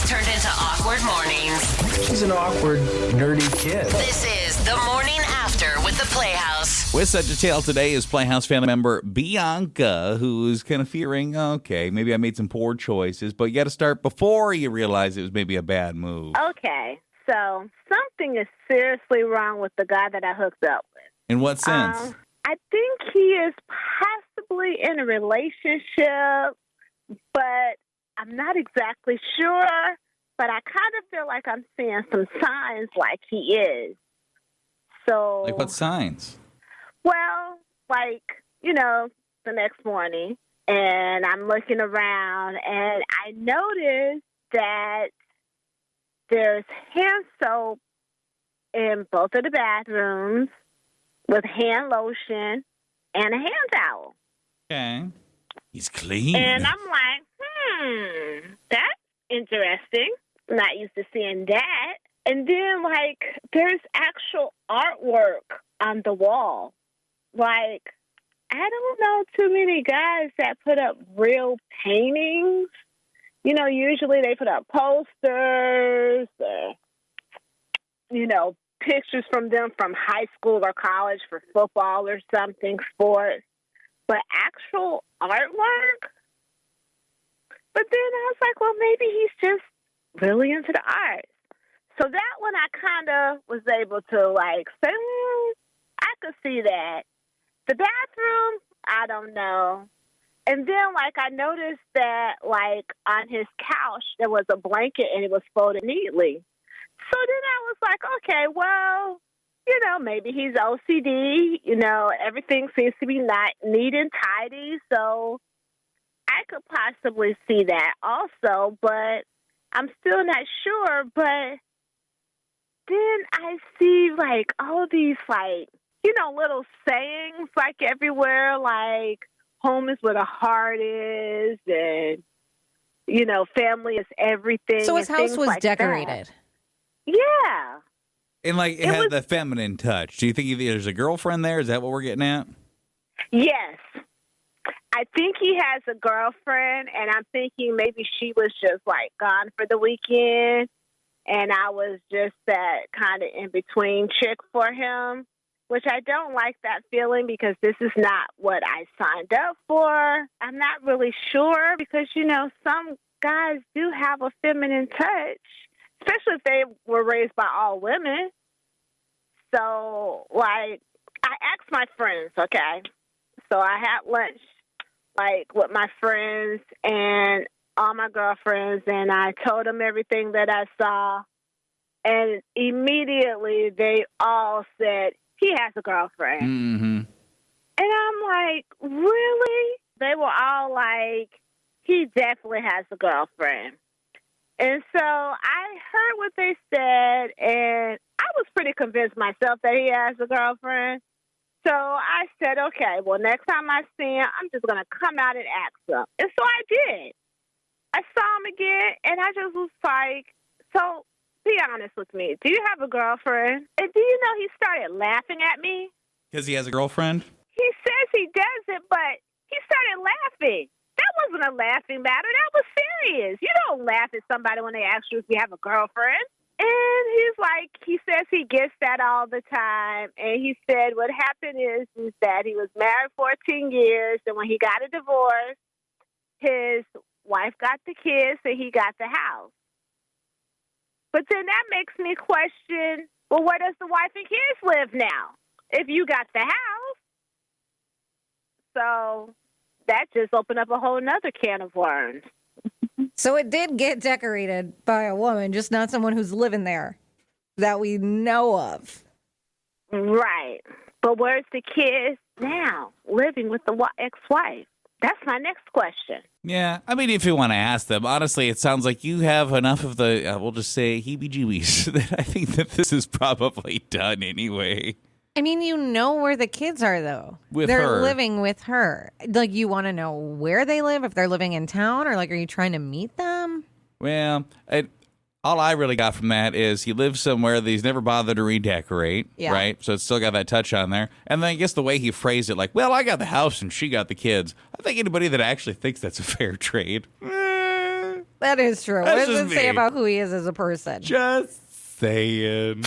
turned into awkward mornings. She's an awkward, nerdy kid. This is The Morning After with the Playhouse. With such a tale today is Playhouse family member Bianca, who's kind of fearing, okay, maybe I made some poor choices, but you got to start before you realize it was maybe a bad move. Okay, so something is seriously wrong with the guy that I hooked up with. In what sense? I think he is possibly in a relationship, but I'm not exactly sure. But I kind of feel like I'm seeing some signs like he is. So, Like what signs? well, like, the next morning, and I'm looking around, and I noticed that there's hand soap in both of the bathrooms with hand lotion and a hand towel. Okay. He's clean. And I'm like, that's interesting. Not used to seeing that. And then, there's actual artwork on the wall. I don't know too many guys that put up real paintings. Usually they put up posters, pictures from them from high school or college for football or something, sports. But actual artwork? But then I was like, well, maybe he's just really into the arts. So that one I kind of was able to, say, I could see that. The bathroom, I don't know. And then, I noticed that, on his couch, there was a blanket and it was folded neatly. So then I was like, okay, well, maybe he's OCD. Everything seems to be not neat and tidy. So I could possibly see that also, but I'm still not sure. But then I see, all these, little sayings, everywhere, home is where the heart is, and, family is everything. So his house was decorated. That. Yeah. And, it had the feminine touch. Do you think there's a girlfriend there? Is that what we're getting at? Yes. I think he has a girlfriend, and I'm thinking maybe she was just, gone for the weekend, and I was just that kind of in-between chick for him, which I don't like that feeling because this is not what I signed up for. I'm not really sure because, some guys do have a feminine touch, especially if they were raised by all women. So, I asked my friends, okay? So I had lunch, with my friends and all my girlfriends, and I told them everything that I saw. And immediately they all said, he has a girlfriend. Mm-hmm. And I'm like, really? They were all like, he definitely has a girlfriend. And so I heard what they said, and I was pretty convinced myself that he has a girlfriend. So I said, okay, well, next time I see him, I'm just going to come out and ask him. And so I did. I saw him again, and I just was like, so be honest with me. Do you have a girlfriend? And do you know he started laughing at me? Because he has a girlfriend? He says he doesn't, but he started laughing. That wasn't a laughing matter. That was serious. You don't laugh at somebody when they ask you if you have a girlfriend. And he's like, he says he gets that all the time. And he said what happened is that he was married 14 years, and when he got a divorce, his wife got the kids and he got the house. But then that makes me question, well, where does the wife and kids live now if you got the house? So that just opened up a whole nother can of worms. So it did get decorated by a woman, just not someone who's living there that we know of. Right. But where's the kids now living with the ex-wife? That's my next question. Yeah, I mean, if you want to ask them, honestly, it sounds like you have enough of the, we'll just say, heebie-jeebies that I think that this is probably done anyway. I mean, you know where the kids are, though. With They're her. living with her. You want to know where they live, if they're living in town, or are you trying to meet them? Well, all I really got from that is he lives somewhere that he's never bothered to redecorate, right? So it's still got that touch on there. And then I guess the way he phrased it, well, I got the house and she got the kids. I think anybody that actually thinks that's a fair trade, That is true. That's What does just it say me. about who he is as a person? Just saying.